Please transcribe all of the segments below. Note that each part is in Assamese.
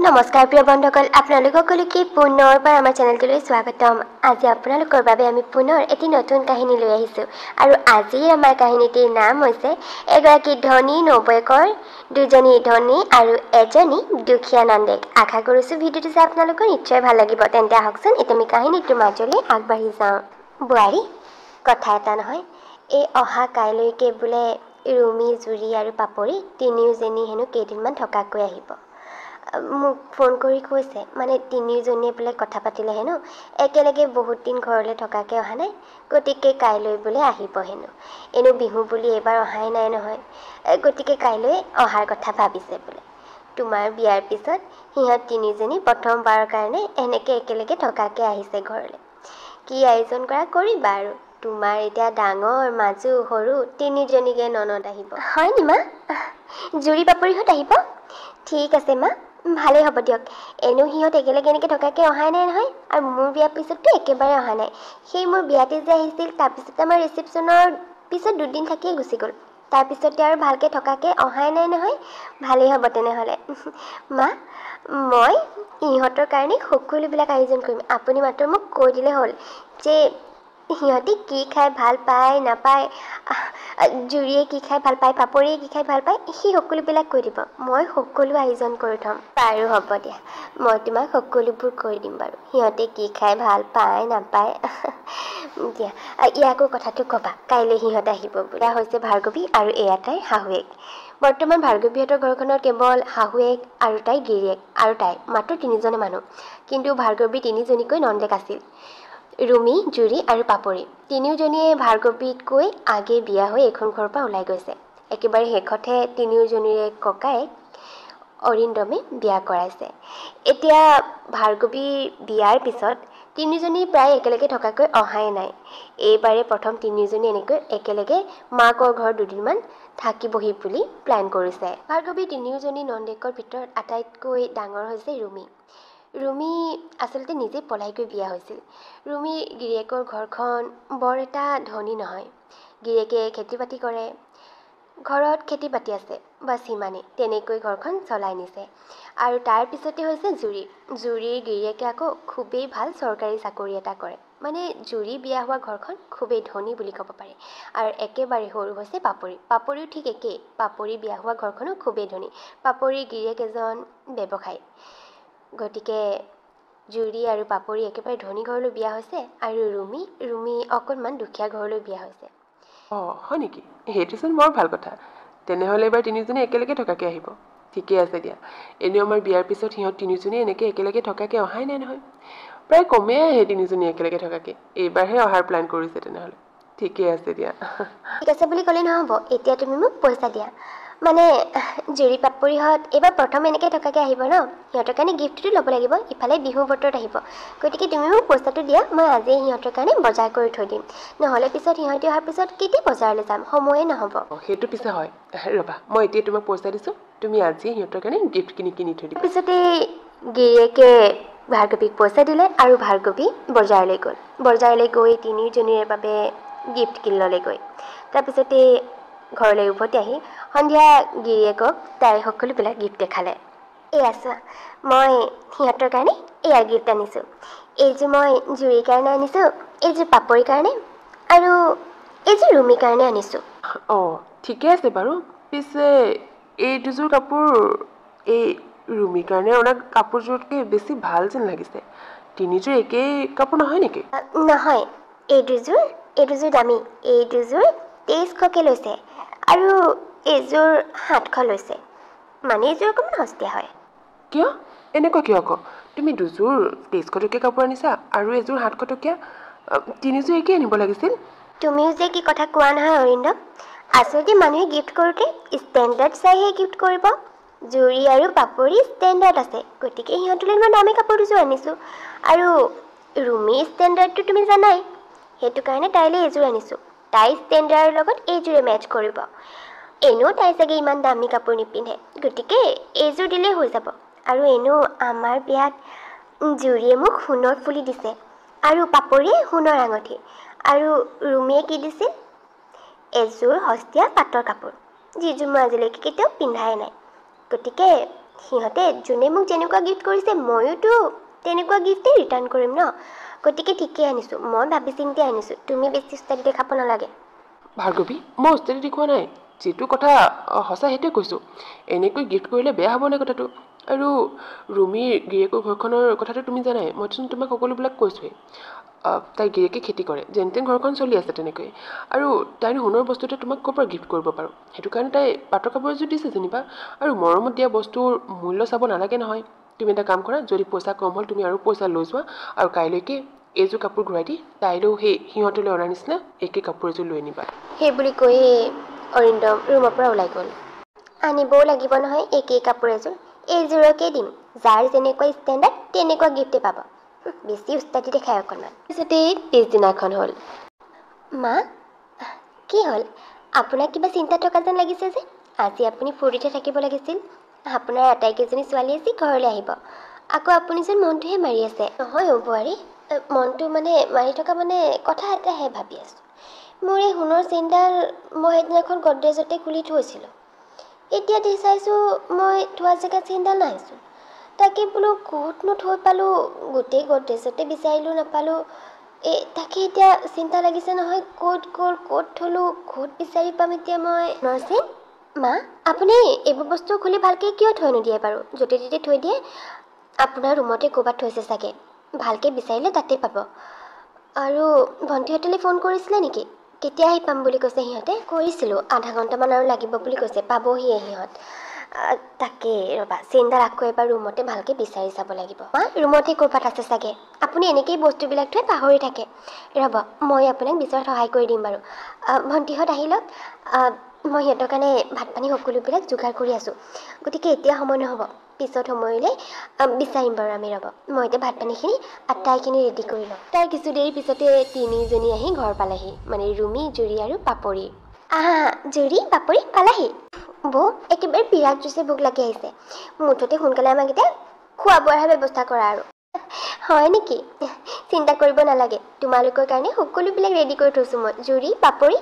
নমস্কাৰ প্ৰিয় বন্ধুসকল, আপোনালোক সকলোকে পুনৰবাৰ আমাৰ চেনেলটোলৈ স্বাগতম। আজি আপোনালোকৰ বাবে আমি পুনৰ এটি নতুন কাহিনী লৈ আহিছোঁ আৰু আজিৰ আমাৰ কাহিনীটিৰ নাম হৈছে এগৰাকী ধনী নবৌৱেকৰ দুজনী ধনী আৰু এজনী দুখীয়া নন্দেক। আশা কৰিছোঁ ভিডিঅ'টো চাই আপোনালোকৰ নিশ্চয় ভাল লাগিব। তেন্তে আহকচোন এতিয়া আমি কাহিনীটোৰ মাজলৈ আগবাঢ়ি যাওঁ। বোৱাৰী, কথা এটা নহয়, এই অহা কাইলৈকে বোলে ৰুমি, জুৰি আৰু পাপৰি তিনিওজনী হেনো কেইদিনমান থকাকৈ আহিব। মোক ফোন কৰি কৈছে, মানে তিনিওজনীয়ে বোলে কথা পাতিলে হেনো একেলগে বহুত দিন ঘৰলৈ থকাকৈ অহা নাই, গতিকে কাইলৈ বোলে আহিব হেনো। এনেও বিহু বুলি এইবাৰ অহাই নাই নহয়, গতিকে কাইলৈ অহাৰ কথা ভাবিছে বোলে। তোমাৰ বিয়াৰ পিছত সিহঁত তিনিজনী প্ৰথমবাৰৰ কাৰণে এনেকৈ একেলগে থকাকৈ আহিছে ঘৰলৈ। কি আয়োজন কৰা কৰিবা আৰু। তোমাৰ এতিয়া ডাঙৰ, মাজু, সৰু তিনিজনীকে ননদ আহিব। হয়নি মা? জুৰি পাপৰিহঁত আহিব? ঠিক আছে মা, ভালেই হ'ব দিয়ক। এনেও সিহঁত একেলগে এনেকৈ থকাকৈ অহাই নাই নহয়, আৰু মোৰ বিয়াৰ পিছততো একেবাৰে অহা নাই। সেই মোৰ বিয়াতে যে আহিছিল, তাৰপিছতে আমাৰ ৰিচিপশ্যনৰ পিছত দুদিন থাকিয়ে গুচি গ'ল। তাৰপিছতে আৰু ভালকৈ থকাকৈ অহাই নাই নহয়। ভালেই হ'ব তেনেহ'লে। মা, মই ইহঁতৰ কাৰণে সকলোবিলাক আয়োজন কৰিম। আপুনি মাত্ৰ মোক কৈ দিলে হ'ল যে সিহঁতে কি খাই ভাল পায় নাপায়, জুৰিয়ে কি খাই ভাল পায়, পাপৰিয়ে কি খাই ভাল পায়, সেই সকলোবিলাক কৈ দিব। মই সকলো আয়োজন কৰি থ'ম। বাৰু হ'ব দিয়া, মই তোমাক সকলোবোৰ কৈ দিম বাৰু, সিহঁতে কি খাই ভাল পায় নাপায়। দিয়া, ইয়াকো কথাটো ক'বা কাইলৈ সিহঁত আহিব বুলি। এয়া হৈছে ভাৰ্গৱী আৰু এয়া তাইৰ শাহুৱেক। বৰ্তমান ভাৰ্গৱীহঁতৰ ঘৰখনত কেৱল শাহুৱেক আৰু তাইৰ গিৰিয়েক আৰু তাই মাত্ৰ তিনিজনে মানুহ। কিন্তু ভাৰ্গৱী তিনিজনীকৈ নন্দেক আছিল, ৰুমি, জুৰি আৰু পাপৰি। তিনিওজনীয়ে ভাৰ্গৱীতকৈ আগে বিয়া হৈ এইখন ঘৰৰ পৰা ওলাই গৈছে। একেবাৰে শেষতহে তিনিওজনীৰে ককায়েক অৰিন্দমে বিয়া কৰাইছে। এতিয়া ভাৰ্গৱীৰ বিয়াৰ পিছত তিনিজনী প্ৰায় একেলগে থকাকৈ অহাই নাই। এইবাৰে প্ৰথম তিনিজনী এনেকৈ একেলগে মাকৰ ঘৰত দুদিনমান থাকিবহি বুলি প্লেন কৰিছে। ভাৰ্গৱী তিনিওজনী নন্দেকৰ ভিতৰত আটাইতকৈ ডাঙৰ হৈছে ৰুমি। ৰুমি আচলতে নিজে পলাই গৈ বিয়া হৈছিল। ৰুমিৰ গিৰিয়েকৰ ঘৰখন বৰ এটা ধনী নহয়। গিৰিয়েকে খেতি বাতি কৰে, ঘৰত খেতি বাতি আছে, বাছ সিমানেই, তেনেকৈ ঘৰখন চলাই নিছে। আৰু তাৰ পিছতে হৈছে জুৰি। জুৰিৰ গিৰিয়েকে আকৌ খুবেই ভাল চৰকাৰী চাকৰি এটা কৰে। মানে জুৰি বিয়া হোৱা ঘৰখন খুবেই ধনী বুলি ক'ব পাৰি। আৰু একেবাৰে সৰু হৈছে পাপৰি। পাপৰিও ঠিক একেই, পাপৰি বিয়া হোৱা ঘৰখনো খুবেই ধনী। পাপৰিৰ গিৰিয়েক এজন ব্যৱসায়ী। গতিকে জুৰি আৰু পাপৰি একেবাৰে ধনী ঘৰলৈ বিয়া হৈছে, আৰু ৰুমি অকণমান দুখীয়া ঘৰলৈ বিয়া হৈছে। অঁ, হয় নেকি? সেইটোচোন বৰ ভাল কথা। তেনেহ'লে এইবাৰ তিনিজনী একেলগে থকাকৈ আহিব। ঠিকে আছে দিয়া। এনেও আমাৰ বিয়াৰ পিছত সিহঁত তিনিজনী এনেকৈ একেলগে থকাকৈ অহাই নাই নহয়। প্ৰায় কমেই আহে তিনিজনী একেলগে থকাকৈ। এইবাৰহে অহাৰ প্লেন কৰিছে তেনেহ'লে। ঠিকে আছে দিয়া। ঠিক আছে বুলি ক'লে নহ'ব, এতিয়া তুমি মোক পইচা দিয়া। মানে জুৰি পাপৰিহঁত এইবাৰ প্ৰথম এনেকৈ থকাকৈ আহিব ন, সিহঁতৰ কাৰণে গিফ্টটো ল'ব লাগিব। ইফালে বিহু বতৰত আহিব, গতিকে তুমি মোক পইচাটো দিয়া। মই আজিয়ে সিহঁতৰ কাৰণে বজাৰ কৰি থৈ দিম, নহ'লে পিছত সিহঁতি অহাৰ পিছত কেতিয়া বজাৰলৈ যাম, সময়ে নহ'ব। সেইটো পিছে হয়, ৰ'বা, মই এতিয়া তোমাক পইচা দিছোঁ, তুমি আজি সিহঁতৰ কাৰণে গিফ্ট কিনি থৈ দিবা। তাৰপিছতে গিৰিয়েকে ভাৰ্গৱীক পইচা দিলে আৰু ভাৰ্গৱী বজাৰলৈ গ'ল। বজাৰলৈ গৈ তিনিওজনীৰ বাবে গিফ্ট কিনি ল'লেগৈ। তাৰপিছতে ঘৰলৈ উভতি আহি সন্ধিয়া গিৰিয়েকক তাই সকলোবিলাক গিফ্ট দেখালে। এয়া চোৱা, মই সিহঁতৰ কাৰণে এয়া গিফ্ট আনিছোঁ। এইযোৰ মই জুৰিৰ কাৰণে আনিছোঁ, এইযোৰ পাপৰিৰ কাৰণে, আৰু এইযোৰ ৰুমিৰ কাৰণে আনিছোঁ। অঁ, ঠিকে আছে বাৰু। পিছে এই দুযোৰ কাপোৰ এই ৰুমিৰ কাৰণে অনা কাপোৰযোৰতকৈ বেছি ভাল যেন লাগিছে। তিনিযোৰ একেই কাপোৰ নহয় নেকি? নহয়, এই দুযোৰ দামী। এই দুযোৰ 2300কৈ লৈছে, আৰু এইযোৰ 700 লৈছে। মানে এইযোৰ অকণমান সস্তীয়া হয়। কিয়? এনেকুৱা কিয় আকৌ? তুমি দুযোৰ 2300 টকীয়া কাপোৰ আনিছা আৰু এযোৰ 700 টকীয়া। তিনিযোৰ একেই আনিব লাগিছিল। তুমিও যে কি কথা কোৱা নহয় অৰিন্দম। আচলতে মানুহে গিফ্ট কৰোঁতে ষ্টেণ্ডাৰ্ড চাইহে গিফ্ট কৰিব। জুৰি আৰু পাপৰি ষ্টেণ্ডাৰ্ড আছে, গতিকে সিহঁতলৈ মই দামী কাপোৰ দুযোৰ আনিছোঁ। আৰু ৰুমিৰ ষ্টেণ্ডাৰ্ডটো তুমি জানাই, সেইটো কাৰণে তাইলৈ এইযোৰ আনিছোঁ। তাই ষ্টেণ্ডাৰ্ডৰ লগত এইযোৰে মেটচ কৰিব। এনেও তাই চাগে ইমান দামী কাপোৰ নিপিন্ধে, গতিকে এইযোৰ দিলেই হৈ যাব। আৰু এনেও আমাৰ বিয়াত জুৰিয়ে মোক সোণৰ ফুলি দিছে, আৰু পাপৰিয়ে সোণৰ আঙঠি, আৰু ৰুমিয়ে কি দিছিল? এযোৰ সস্তীয়া পাটৰ কাপোৰ, যিযোৰ মই আজিলৈকে কেতিয়াও পিন্ধাই নাই। গতিকে সিহঁতে যোনে মোক যেনেকুৱা গিফ্ট কৰিছে ময়োতো তেনেকুৱা গিফ্টেই ৰিটাৰ্ণ কৰিম ন। গতিকে ঠিকেই আনিছোঁ, মই ভাবি চিন্তি আনিছোঁ, তুমি বেছি উস্তাদি দেখাব নালাগে। ভাৰ্গৱী, মই উস্তাদি দেখুওৱা নাই। যিটো কথা সঁচা সেইটোৱে কৈছোঁ। এনেকৈ গিফ্ট কৰিলে বেয়া হ'বনে কথাটো? আৰু ৰুমিৰ গিৰিয়েকৰ ঘৰখনৰ কথাটো তুমি জানাই, মইচোন তোমাক সকলোবিলাক কৈছোঁৱেই। তাই গিৰিয়েকে খেতি কৰে, যেন তেন ঘৰখন চলি আছে তেনেকৈ। আৰু তাইৰ সোণৰ বস্তুটো তোমাক ক'ৰ পৰা গিফ্ট কৰিব পাৰোঁ? সেইটো কাৰণে তাই পাটৰ কাপোৰ এযোৰ দিছে যেনিবা। আৰু মৰমত দিয়া বস্তুৰ মূল্য চাব নালাগে নহয়। তুমি এটা কাম কৰা, যদি পইচা কম হ'ল তুমি আৰু পইচা লৈ যোৱা, আৰু কাইলৈকে এইযোৰ কাপোৰ ঘূৰাই দি তাইলৈও সেই সিহঁতলৈ অনাৰ নিচিনা একে কাপোৰ এযোৰ লৈ আনিবা। সেই বুলি কৈয়ে অৰিন্দম ৰুমৰ পৰা ওলাই গ'ল। আনিবও লাগিব নহয় একেই কাপোৰ এযোৰ, এইযোৰকে দিম। যাৰ যেনেকুৱা ষ্টেণ্ডাৰ্ড তেনেকুৱা গিফ্টে পাব। বেছি উস্তাদি দেখায় অকণমান। পিছতেই পিছদিনাখন হ'ল। মা, কি হ'ল? আপোনাক কিবা চিন্তা থকা যেন লাগিছে যে? আজি আপুনি ফূৰ্তিতে থাকিব লাগিছিল। আপোনাৰ আটাইকেইজনী ছোৱালী আজি ঘৰলৈ আহিব। আকৌ আপুনি যেন মনটোহে মাৰি আছে। নহয় অ' বোৱাৰী, মনটো মাৰি থকা কথা এটাহে ভাবি আছোঁ। মোৰ এই সোণৰ চেইনডাল মই সেইদিনাখন গডৰেজতে খুলি থৈছিলোঁ। এতিয়া চাইছোঁ মই থোৱা জেগাত চেইনডাল নাইচোন। তাকে বোলো ক'তনো থৈ পালোঁ, গোটেই গডৰেজতে বিচাৰিলোঁ নাপালোঁ। তাকে এতিয়া চিন্তা লাগিছে নহয়, ক'ত গ'ল, ক'ত থলোঁ, ক'ত বিচাৰি পাম এতিয়া মই সোণৰ চেইন? মা, আপুনি এইবোৰ বস্তু খুলি ভালকৈ কিয় থৈ নিদিয়ে বাৰু? য'তে ত'তে থৈ দিয়ে। আপোনাৰ ৰুমতে ক'ৰবাত থৈছে চাগে, ভালকৈ বিচাৰিলে তাতে পাব। আৰু ভণ্টিহঁতলৈ ফোন কৰিছিলে নেকি? কেতিয়া আহি পাম বুলি কৈছে সিহঁতে? কৰিছিলোঁ, আধা ঘণ্টামান আৰু লাগিব বুলি কৈছে, পাবহিয়ে সিহঁত। তাকে ৰ'বা, চেইনডাল আকৌ এবাৰ ৰুমতে ভালকৈ বিচাৰি চাব লাগিব। মা, ৰুমতে ক'ৰবাত আছে চাগে। আপুনি এনেকেই বস্তুবিলাক থৈ পাহৰি থাকে। ৰ'ব, মই আপোনাক বিচৰাত সহায় কৰি দিম বাৰু। ভণ্টিহঁত আহি লওক, মই সিহঁতৰ কাৰণে ভাত পানী সকলোবিলাক যোগাৰ কৰি আছোঁ। গতিকে এতিয়া সময় নহ'ব, পিছত সময়লৈ বিচাৰিম বাৰু আমি। ৰ'ব, মই এতিয়া ভাত পানীখিনি আটাইখিনি ৰেডি কৰি লওঁ। তাৰ কিছু দেৰি পিছতে তিনিজনী আহি ঘৰ পালেহি, ৰুমি, জুৰি আৰু পাপৰি। আহা, জুৰি, পাপৰি পালাহি? বৌ, একেবাৰে বিৰাট জোৰছে ভোক লাগি আহিছে। মুঠতে সোনকালে আমাক এতিয়া খোৱা বোৱাৰ ব্যৱস্থা কৰা আৰু। হয় নেকি? চিন্তা কৰিব নালাগে, তোমালোকৰ কাৰণে সকলোবিলাক ৰেডি কৰি থৈছোঁ মই। জুৰি, পাপৰি,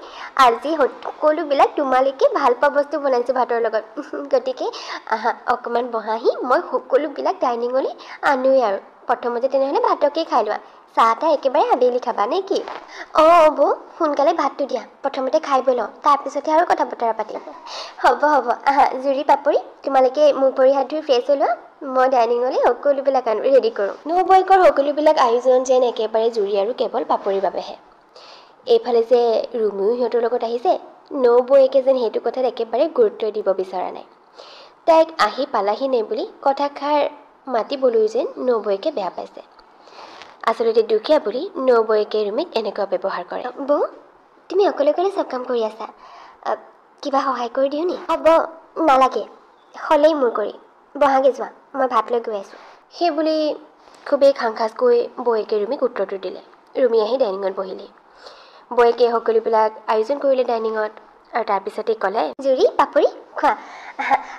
আজি সকলোবিলাক তোমালোকে ভাল পোৱা বস্তু বনাইছোঁ ভাতৰ লগত। গতিকে আহা, অকণমান বহাহি, মই সকলোবিলাক ডাইনিঙলৈ আনোৱেই আৰু। প্ৰথমতে তেনেহ'লে ভাতকেই খাই লোৱা। চাহ তাহ একেবাৰে আবেলি খাবা নে কি? অঁ বৌ, সোনকালে ভাতটো দিয়া, প্ৰথমতে খাই বৈ লওঁ, তাৰপিছতহে আৰু কথা বতৰা পাতিম। হ'ব হ'ব, আহা জুৰি, পাপৰি, তোমালোকে মুখ ভৰি হাত ধুই ফ্ৰেছ হৈ লোৱা, মই ডাইনিঙলৈ সকলোবিলাক ৰেডি কৰোঁ। নবৌয়েকৰ সকলোবিলাক আয়োজন যেন একেবাৰে জুৰি আৰু কেৱল পাপৰিৰ বাবেহে। এইফালে যে ৰুমিও সিহঁতৰ লগত আহিছে, নবৌয়েকে যেন সেইটো কথাত একেবাৰে গুৰুত্ব দিব বিচৰা নাই। তাইক আহি পালাহি নে বুলি কথাষাৰ মাতিবলৈ যেন নবৌয়েকে বেয়া পাইছে। আচলতে দুখীয়া বুলি নবৌয়েকে ৰুমিক এনেকুৱা ব্যৱহাৰ কৰে। বৌ, তুমি অকলে অকলে চব কাম কৰি আছা, কিবা সহায় কৰি দিওঁ নি? হ'ব, নালাগে, হ'লেই মোৰ কৰি। বহাগে যোৱা, মই ভাত লৈ গৈ আছোঁ। সেই বুলি খুবেই খাংখাচকৈ বৌয়েকে ৰুমিক উত্তৰটো দিলে। ৰুমি আহি ডাইনিঙত বহিলে। বৌয়েকে সকলোবিলাক আয়োজন কৰিলে ডাইনিঙত, আৰু তাৰপিছতেই ক'লে, জুৰি, পাপৰি, খোৱা।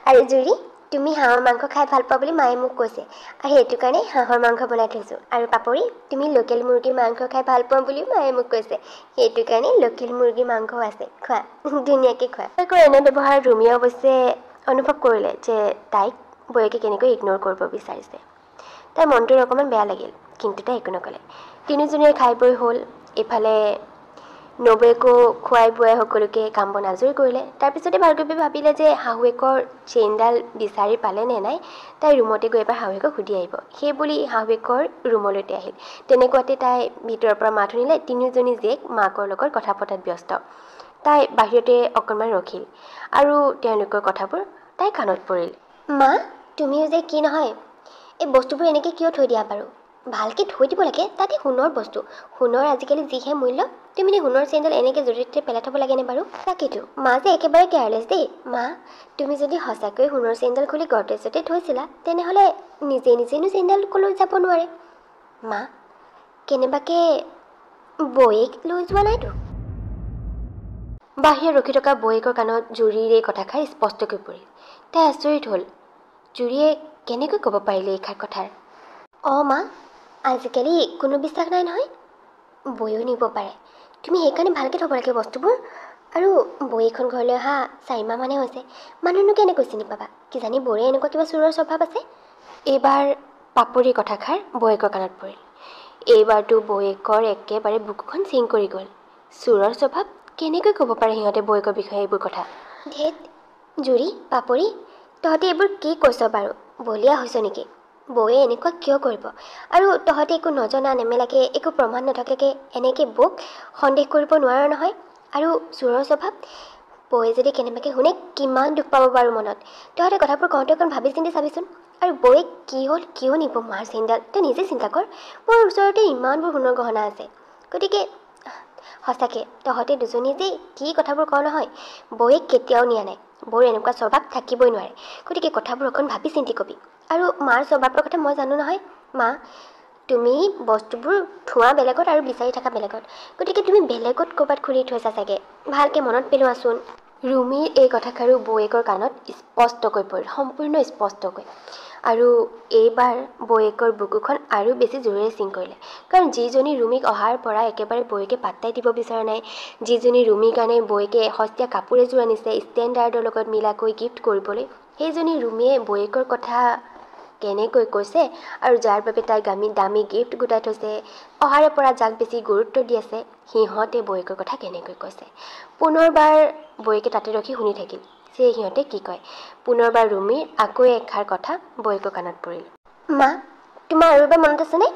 আৰু জুৰি, তুমি হাঁহৰ মাংস খাই ভাল পোৱা বুলি মায়ে মোক কৈছে, আৰু সেইটো কাৰণে হাঁহৰ মাংস বনাই থৈছোঁ। আৰু পাপৰি, তুমি লোকেল মুৰ্গীৰ মাংস খাই ভাল পোৱা বুলিও মায়ে মোক কৈছে, সেইটো কাৰণে লোকেল মুৰ্গীৰ মাংসও আছে, খোৱা, ধুনীয়াকৈ খোৱা। বৌয়েকৰ এনে ব্যৱহাৰ ৰুমিয়ে অৱশ্যে অনুভৱ কৰিলে যে তাইক বৌয়েকে কেনেকৈ ইগন'ৰ কৰিব বিচাৰিছে। তাইৰ মনটোৰ অকণমান বেয়া লাগিল, কিন্তু তাই একো নক'লে। তিনিজনীয়ে খাই বৈ হ'ল। এইফালে নবৌয়েকো খুৱাই বোৱাই সকলোকে কাম বন আজৰি কৰিলে। তাৰপিছতে ভাৰ্গৱে ভাবিলে যে শাহুৱেকৰ চেইনডাল বিচাৰি পালে নে নাই তাই ৰুমতে গৈ এবাৰ শাহুৱেকক সুধি আহিব। সেই বুলি শাহুৱেকৰ ৰুমলৈতে আহিল। তেনেকুৱাতে তাই ভিতৰৰ পৰা মাত শুনিলে তিনিওজনী জীয়েক মাকৰ লগত কথা পতাত ব্যস্ত। তাই বাহিৰতে অকণমান ৰখিল, আৰু তেওঁলোকৰ কথাবোৰ তাই কাণত পৰিল। মা, তুমিও যে কি নহয়, এই বস্তুবোৰ এনেকৈ কিয় থৈ দিয়া বাৰু? ভালকৈ থৈ দিব লাগে, তাতে সোণৰ বস্তু। সোণৰ আজিকালি যিহে মূল্য, তুমি সোণৰ চেইনডাল এনেকৈ য'তে ত'তে পেলাই থ'ব লাগেনে বাৰু? তাকেতো, মা যে একেবাৰে কেয়াৰলেছ দেই। মা, তুমি যদি সঁচাকৈ সোণৰ চেইনডাল খুলি গডৰেজতে থৈছিলা, তেনেহ'লে নিজেনো চেইনডাল কলৈ যাব নোৱাৰে? মা, কেনেবাকৈ বৌয়েক লৈ যোৱা নাইতো? বাহিৰত ৰখি থকা বৌয়েকৰ কাণত জুৰিৰ এই কথাষাৰ স্পষ্টকৈ পৰিল। তাই আচৰিত হ'ল, জুৰিয়ে কেনেকৈ ক'ব পাৰিলে এইষাৰ কথাৰ? অঁ মা, আজিকালি কোনো বিশ্বাস নাই নহয়, বৈও নিব পাৰে। তুমি সেইকাৰণে ভালকৈ থ'ব লাগে বস্তুবোৰ। আৰু বৌ এইখন ঘৰলৈ অহা 4 মাহ মানে হৈছে। মানুহনো কেনেকৈ চিনি পাবা? কিজানি বৌৰে এনেকুৱা কিবা চোৰৰ স্বভাৱ আছে। এইবাৰ পাপৰিৰ কথাষাৰ বৌয়েকৰ কাণত পৰিল। এইবাৰতো বৌয়েকৰ একেবাৰে বুকুখন চিং কৰি গ'ল। চোৰৰ স্বভাৱ? কেনেকৈ ক'ব পাৰে সিহঁতে বৌয়েকৰ বিষয়ে এইবোৰ কথা? ধেত, জুৰি, পাপৰি, তহঁতে এইবোৰ কি কৈছ বাৰু? বলিয়া হৈছ নেকি? বৌয়ে এনেকুৱা কিয় কৰিব? আৰু তহঁতে একো নজনা নেমেলাকৈ, একো প্ৰমাণ নথকাকৈ এনেকৈ বৌক সন্দেহ কৰিব নোৱাৰ নহয়। আৰু চোৰৰ স্বভাৱ? বৌয়ে যদি কেনেবাকৈ শুনে কিমান দুখ পাব বাৰু মনত। তহঁতে কথাবোৰ কওঁতে অকণ ভাবি চিন্তি চাবিচোন। আৰু বৌয়ে কি হ'ল, কিয় নিব মাৰ চেইনডাল? তই নিজে চিন্তা কৰ। মোৰ ওচৰতে ইমানবোৰ সোণৰ গহনা আছে। গতিকে সঁচাকৈ তহঁতে দুজনী যে কি কথাবোৰ কওঁ নহয়, বৌয়ে কেতিয়াও নিয়া নাই। বৌৰ এনেকুৱা স্বভাৱ থাকিবই নোৱাৰে। গতিকে কথাবোৰ অকণ ভাবি চিন্তি কবি। আৰু মাৰ স্বভাৱৰ কথা মই জানো নহয়। মা, তুমি বস্তুবোৰ থোৱা বেলেগত আৰু বিচাৰি থকা বেলেগত। গতিকে তুমি বেলেগত ক'ৰবাত খুলি থৈছা চাগে। ভালকৈ মনত পেলোৱাচোন। ৰুমিৰ এই কথাষাৰো বৌয়েকৰ কাণত স্পষ্টকৈ পৰিল, সম্পূৰ্ণ স্পষ্টকৈ। আৰু এইবাৰ বৌয়েকৰ বুকুখন আৰু বেছি জোৰেৰে চিং কৰিলে। কাৰণ যিজনী ৰুমিক অহাৰ পৰা একেবাৰে বৌয়েকে পাত্তাই দিব বিচৰা নাই, যিজনী ৰুমিৰ কাৰণে বৌয়েকে সস্তীয়া কাপোৰ এযোৰ আনিছে ষ্টেণ্ডাৰ্ডৰ লগত মিলাকৈ গিফ্ট কৰিবলৈ, সেইজনী ৰুমিয়ে বৌয়েকৰ কথা কেনেকৈ কৈছে, আৰু যাৰ বাবে তাই দামী গিফ্ট গোটাই থৈছে, অহাৰে পৰা যাক বেছি গুৰুত্ব দি আছে, সিহঁতে বৌয়েকৰ কথা কেনেকৈ কৈছে। পুনৰবাৰ বৌয়েকে তাতে ৰখি শুনি থাকিল যে সিহঁতে কি কয়। পুনৰবাৰ ৰুমিৰ আকৌ এষাৰ কথা বৌয়েকৰ কাণত পৰিল। মা, তোমাৰ আৰু এবাৰ মনত আছেনে?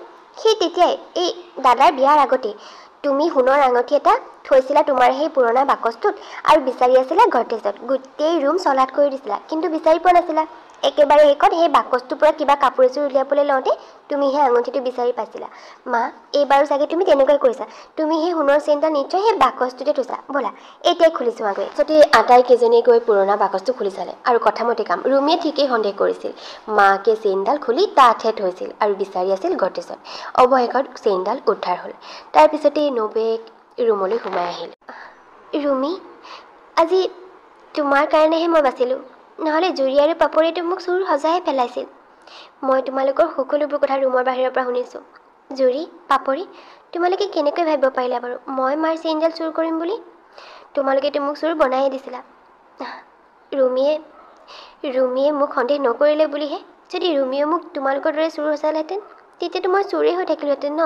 সেই তেতিয়াই এই দাদাৰ বিয়াৰ আগতেই তুমি সোণৰ আঙঠি এটা থৈছিলা তোমাৰ সেই পুৰণা বাকচটোত আৰু বিচাৰি আছিলা গডৰেজত। গোটেই ৰুম চলাট কৰি দিছিলা, কিন্তু বিচাৰি পোৱা নাছিলা। একেবাৰে শেষত সেই বাকচটোৰ পৰা কিবা কাপোৰ এযোৰ উলিয়াবলৈ লওঁতে তুমি সেই আঙঠিটো বিচাৰি পাইছিলা। মা, এইবাৰো চাগে তুমি তেনেকুৱাই কৰিছা। তুমি সেই সোণৰ চেইনডাল নিশ্চয় সেই বাকচটোতে থৈছা। ব'লা এতিয়াই খুলিছোঁ আগৈ। যদি আটাইকেইজনীয়ে গৈ পুৰণা বাকচটো খুলি চালে, আৰু কথামতে কাম। ৰুমিয়ে ঠিকেই সন্দেহ কৰিছিল। মাকে চেইনডাল খুলি তাতহে থৈছিল আৰু বিচাৰি আছিল গডৰেজত। অৱশেষত চেইনডাল উদ্ধাৰ হ'ল। তাৰপিছতেই নবেক ৰুমলৈ সোমাই আহিল। ৰুমি, আজি তোমাৰ কাৰণেহে মই বাচিলোঁ। নহ'লে জুৰি আৰু পাপৰিয়েতো মোক চোৰ সজাই পেলাইছিল। মই তোমালোকৰ সকলোবোৰ কথা ৰুমৰ বাহিৰৰ পৰা শুনিছোঁ। জুৰি, পাপৰি, তোমালোকে কেনেকৈ ভাবিব পাৰিলা বাৰু মই মাৰ চেইনডাল চুৰ কৰিম বুলি? তোমালোকেতো মোক চোৰ বনায়ে দিছিলা। ৰুমিয়ে মোক সন্দেহ নকৰিলে বুলিহে। যদি ৰুমিয়ে মোক তোমালোকৰ দৰে চোৰ সজালেহেঁতেন, তেতিয়াতো মই চোৰেই হৈ থাকিলোহেঁতেন ন।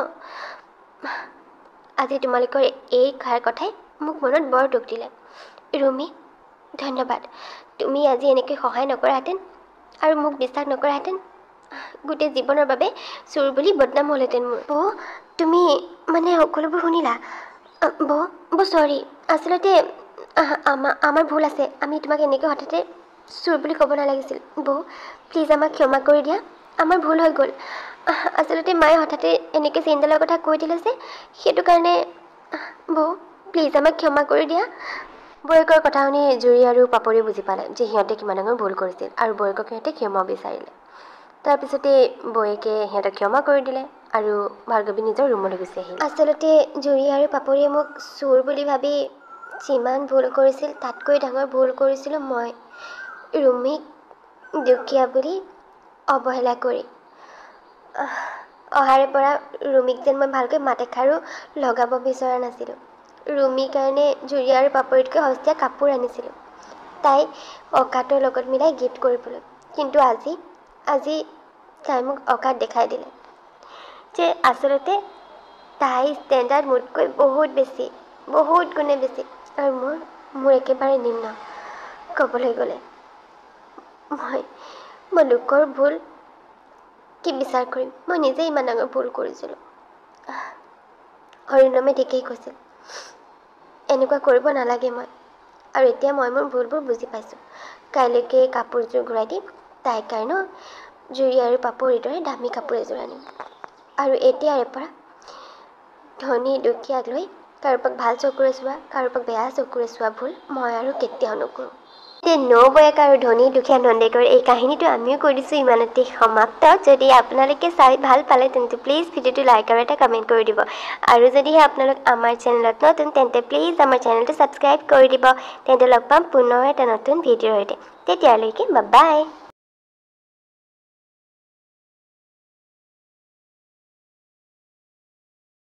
আজি তোমালোকৰ এই কথাই মোক মনত বৰ দুখ দিলে। ৰুমি, ধন্যবাদ। তুমি আজি এনেকৈ সহায় নকৰাহেঁতেন আৰু মোক বিশ্বাস নকৰাহেঁতেন, গোটেই জীৱনৰ বাবে চোৰ বুলি বদনাম হ'লহেঁতেন মোৰ। বৌ, তুমি মানে সকলোবোৰ শুনিলা? বৌ চৰি, আচলতে আমাৰ ভুল আছে। আমি তোমাক এনেকৈ হঠাতে চোৰ বুলি ক'ব নালাগিছিল। বৌ, প্লিজ আমাক ক্ষমা কৰি দিয়া। আমাৰ ভুল হৈ গ'ল। আচলতে মায়ে হঠাতে এনেকৈ চেইনডালৰ কথা কৈ দিলে যে, সেইটো কাৰণে। বৌ, প্লিজ আমাক ক্ষমা কৰি দিয়া। বৌয়েকৰ কথা শুনি জুৰি আৰু পাপৰি বুজি পালে যে সিহঁতে কিমান ডাঙৰ ভুল কৰিছিল, আৰু বৌয়েকক সিহঁতে ক্ষমা বিচাৰিলে। তাৰপিছতে বৌয়েকে সিহঁতক ক্ষমা কৰি দিলে আৰু ভাৰ্গৱী নিজৰ ৰুমলৈ গুচি আহিল। আচলতে জুৰি আৰু পাপৰিয়ে মোক চোৰ বুলি ভাবি যিমান ভুল কৰিছিল, তাতকৈ ডাঙৰ ভুল কৰিছিলোঁ মই। ৰুমিক দুখীয়া বুলি অৱহেলা কৰি। অহাৰে পৰা ৰুমিক যেন মই ভালকৈ মাত এষাৰো লগাব বিচৰা নাছিলোঁ। ৰুমিৰ কাৰণে জুৰি আৰু পাপৰিতকৈ সস্তীয়া কাপোৰ আনিছিলোঁ, তাই অকাতৰ লগত মিলাই গিফ্ট কৰিবলৈ। কিন্তু আজি তাই মোক অকাত দেখাই দিলে যে আচলতে তাই ষ্টেণ্ডাৰ্ড মোতকৈ বহুত বেছি, বহুত গুণে বেছি। আৰু মোৰ একেবাৰে নিম্ন। ক'বলৈ গ'লে মই লোকৰ ভুল কি বিচাৰ কৰিম? মই নিজেই ইমান ডাঙৰ ভুল কৰিছিলোঁ। হৰিণমে ঠিকেই কৈছিল, এনেকুৱা কৰিব নালাগে মই। আৰু এতিয়া মই মোৰ ভুলবোৰ বুজি পাইছোঁ। কাইলৈকে কাপোৰযোৰ ঘূৰাই দিম, তাইৰ কাৰণেও জুৰি আৰু পাপৰিৰ দৰে দামী কাপোৰ এযোৰ আনিম। আৰু এতিয়াৰে পৰা ধনী দুখীয়াক লৈ কাৰোবাক ভাল চকুৰে চোৱা, কাৰোবাক বেয়া চকুৰে চোৱা ভুল মই আৰু কেতিয়াও নকৰোঁ। নবৌয়েক আৰু ধনী দুখীয়া নন্দেকৰ এই কাহিনীটো আমিও কৰি দিছোঁ ইমানতে সমাপ্ত। যদি আপোনালোকে চাই ভাল পালে তেন্তে প্লিজ ভিডিঅ'টো লাইক আৰু এটা কমেণ্ট কৰি দিব। আৰু যদিহে আপোনালোক আমাৰ চেনেলত নতুন, তেন্তে প্লিজ আমাৰ চেনেলটো ছাবস্ক্ৰাইব কৰি দিব। তেন্তে লগ পাম পুনৰ এটা নতুন ভিডিঅ'ৰ সৈতে। তেতিয়ালৈকে বাই বাই।